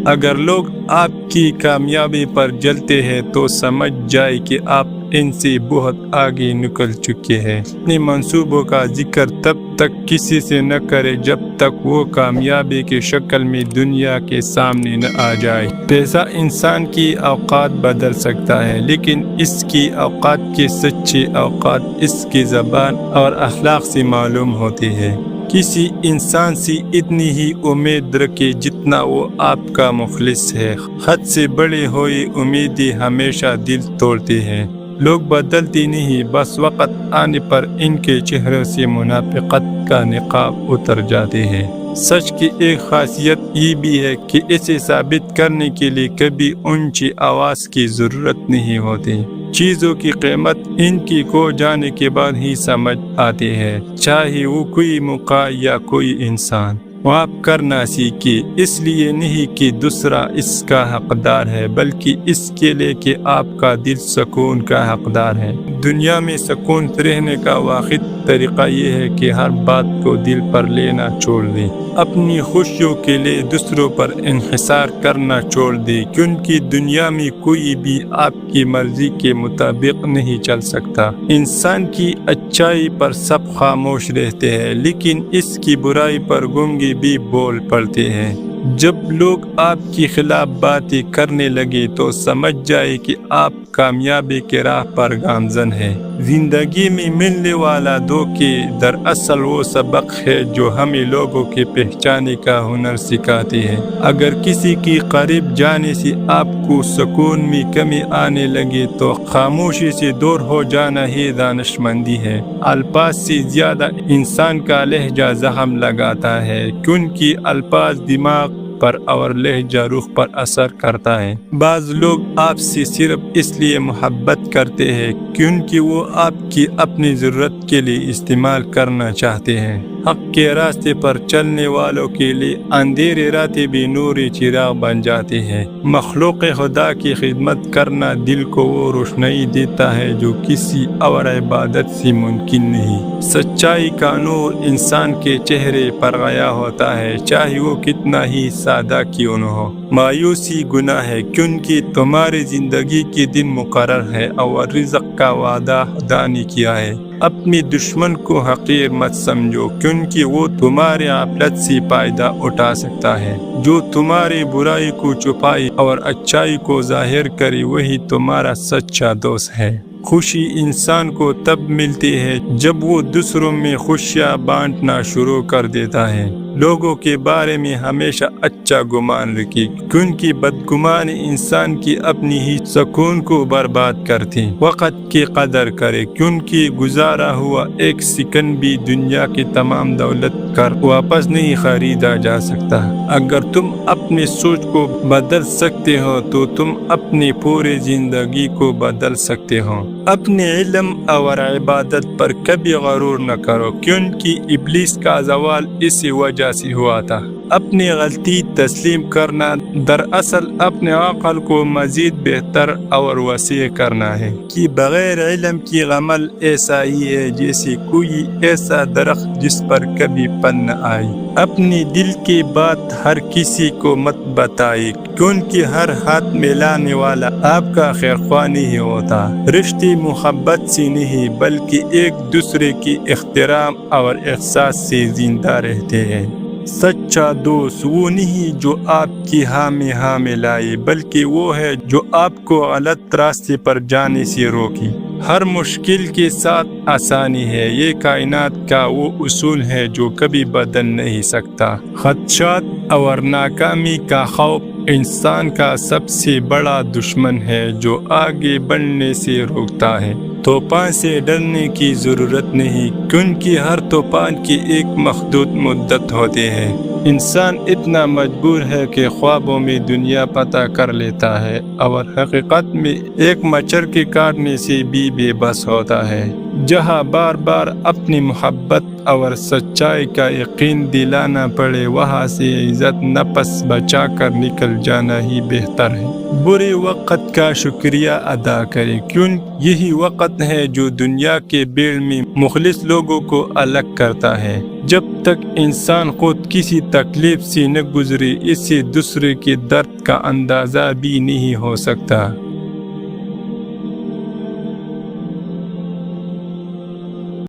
اگر لوگ آپ کی کامیابی پر جلتے ہیں تو سمجھ جائے کہ آپ ان سے بہت آگے نکل چکے ہیں۔ اپنے منصوبوں کا ذکر تب تک کسی سے نہ کرے جب تک وہ کامیابی کی شکل میں دنیا کے سامنے نہ آ جائے۔ پیسہ انسان کی اوقات بدل سکتا ہے، لیکن اس کی اوقات کے سچے اوقات اس کی زبان اور اخلاق سے معلوم ہوتے ہیں۔ کسی انسان سے اتنی ہی امید رکھے جتنا وہ آپ کا مخلص ہے۔ حد سے بڑی ہوئی امیدیں ہمیشہ دل توڑتی ہیں۔ لوگ بدلتے نہیں، بس وقت آنے پر ان کے چہروں سے منافقت کا نقاب اتر جاتے ہیں۔ سچ کی ایک خاصیت یہ بھی ہے کہ اسے ثابت کرنے کے لیے کبھی اونچی آواز کی ضرورت نہیں ہوتی۔ چیزوں کی قیمت ان کی کھو جانے کے بعد ہی سمجھ آتی ہے، چاہے وہ کوئی موقع یا کوئی انسان۔ معاف کرنا سیکھیے، اس لیے نہیں کہ دوسرا اس کا حقدار ہے، بلکہ اس کے لیے کہ آپ کا دل سکون کا حقدار ہے۔ دنیا میں سکون رہنے کا واحد طریقہ یہ ہے کہ ہر بات کو دل پر لینا چھوڑ دیں۔ اپنی خوشیوں کے لیے دوسروں پر انحصار کرنا چھوڑ دیں، کیونکہ دنیا میں کوئی بھی آپ کی مرضی کے مطابق نہیں چل سکتا۔ انسان کی اچائی پر سب خاموش رہتے ہیں، لیکن اس کی برائی پر گونگے بھی بول پڑتے ہیں۔ جب لوگ آپ کے خلاف باتیں کرنے لگے تو سمجھ جائے کہ آپ کامیابی کے راہ پر گامزن ہیں۔ زندگی میں ملنے والا دھوکے دراصل وہ سبق ہے جو ہمیں لوگوں کے پہچانے کا ہنر سکھاتی ہے۔ اگر کسی کے قریب جانے سے آپ کو سکون میں کمی آنے لگے تو خاموشی سے دور ہو جانا ہی دانشمندی ہے۔ الفاظ سے زیادہ انسان کا لہجہ زخم لگاتا ہے، کیونکہ الفاظ دماغ پر اور لہجہ روح پر اثر کرتا ہے۔ بعض لوگ آپ سے صرف اس لیے محبت کرتے ہیں کیونکہ وہ آپ کی اپنی ضرورت کے لیے استعمال کرنا چاہتے ہیں۔ حق کے راستے پر چلنے والوں کے لیے اندھیرے راتیں بھی نوری چراغ بن جاتے ہیں۔ مخلوق خدا کی خدمت کرنا دل کو وہ روشنائی دیتا ہے جو کسی اور عبادت سے ممکن نہیں۔ سچائی کا نور انسان کے چہرے پر غیا ہوتا ہے، چاہے وہ کتنا ہی سادہ کیوں نہ ہو۔ مایوسی گناہ ہے، کیونکہ تمہاری زندگی کے دن مقرر ہے اور رزق کا وعدہ خدا نے کیا ہے۔ اپنے دشمن کو حقیر مت سمجھو، کیونکہ وہ تمہاری غفلت سے فائدہ اٹھا سکتا ہے۔ جو تمہاری برائی کو چھپائے اور اچائی کو ظاہر کرے وہی تمہارا سچا دوست ہے۔ خوشی انسان کو تب ملتی ہے جب وہ دوسروں میں خوشیاں بانٹنا شروع کر دیتا ہے۔ لوگوں کے بارے میں ہمیشہ اچھا گمان رکھیں، کیونکہ بدگمانی انسان کی اپنی ہی سکون کو برباد کرتی۔ وقت کی قدر کرے، کیونکہ گزارا ہوا ایک سیکنڈ بھی دنیا کی تمام دولت کر واپس نہیں خریدا جا سکتا۔ اگر تم اپنی سوچ کو بدل سکتے ہو تو تم اپنی پوری زندگی کو بدل سکتے ہو۔ اپنے علم اور عبادت پر کبھی غرور نہ کرو، کیونکہ ابلیس کا زوال اسی وجہ سے ہوا تھا۔ اپنی غلطی تسلیم کرنا دراصل اپنے عقل کو مزید بہتر اور وسیع کرنا ہے، کہ بغیر علم کی عمل ایسا ہی ہے جیسے کوئی ایسا درخت جس پر کبھی پن نہ آئی۔ اپنی دل کی بات ہر کسی کو مت بتائے، کیونکہ ہر ہاتھ ملانے والا آپ کا خیر خواہ نہیں ہوتا۔ رشتے محبت سے نہیں بلکہ ایک دوسرے کی احترام اور احساس سے زندہ رہتے ہیں۔ سچا دوست وہ نہیں جو آپ کی ہاں میں ہاں ملائے، بلکہ وہ ہے جو آپ کو غلط راستے پر جانے سے روکے۔ ہر مشکل کے ساتھ آسانی ہے، یہ کائنات کا وہ اصول ہے جو کبھی بدل نہیں سکتا۔ خدشات اور ناکامی کا خوف انسان کا سب سے بڑا دشمن ہے جو آگے بڑھنے سے روکتا ہے۔ طوفان سے ڈرنے کی ضرورت نہیں، کیونکہ ہر طوفان کی ایک محدود مدت ہوتی ہے۔ انسان اتنا مجبور ہے کہ خوابوں میں دنیا پتہ کر لیتا ہے اور حقیقت میں ایک مچھر کے کاٹنے سے بھی بے بس ہوتا ہے۔ جہاں بار بار اپنی محبت اور سچائی کا یقین دلانا پڑے وہاں سے عزت نفس بچا کر نکل جانا ہی بہتر ہے۔ برے وقت کا شکریہ ادا کریں، کیوں یہی وقت ہے جو دنیا کے بھیڑ میں مخلص لوگوں کو الگ کرتا ہے۔ جب تک انسان خود کسی تکلیف سے نہ گزرے اسے دوسرے کے درد کا اندازہ بھی نہیں ہو سکتا۔